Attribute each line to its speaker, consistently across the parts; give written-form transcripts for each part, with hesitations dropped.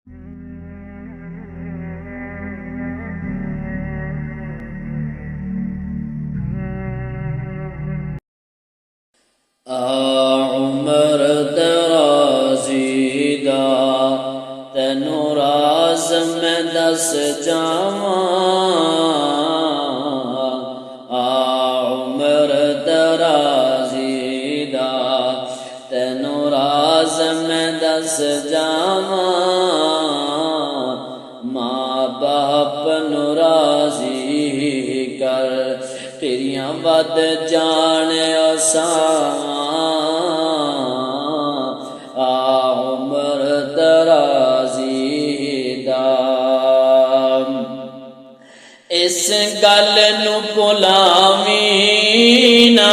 Speaker 1: उमर दराज़ी दा तैनू राज़ मैं दस जावां। उमर दराज़ी दा तैनू राज़ मैं दस जावां। माँ बाप नू राज़ी कर तेरियां वद जान असां। उमर दराज़ी दा इस गल नू भुलावीं ना,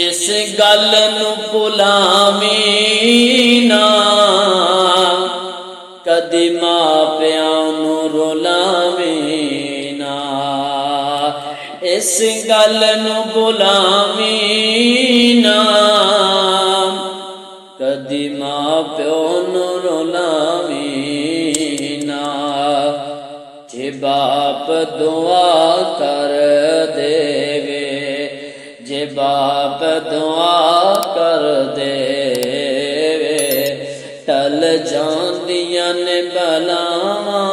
Speaker 1: इस गल नू भुलावीं ना, कदी मां प्यां नू रुलावीं ना। इस गल नू भुलावीं ना, कदी मां प्यो नू रुलावीं ना। जे बाप दुआ कर देवे, जे बाप दुआ कर देवे, टल जांदियां ने बलावां।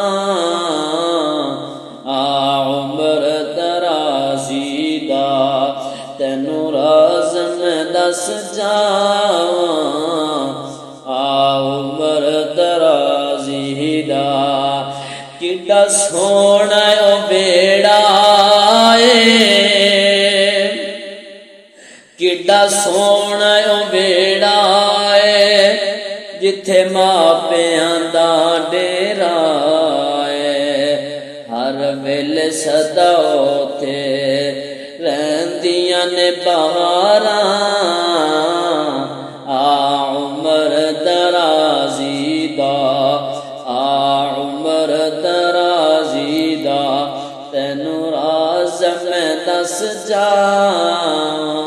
Speaker 1: उमर दराज़ी दा तैनू राज़ मैं दस जावां। उमर दराज़ी दा किड्डा सोहना ओ बेड़ा ए, किड्डा सोहना ओ बेड़ा ए, जिथे मापियां दा डेरा है। हर वेले सदा उथे रहंदियां ने बहारां। उमर दराज़ी दा, उमर दराज़ी दा तैनू राज़ मैं दस जावां।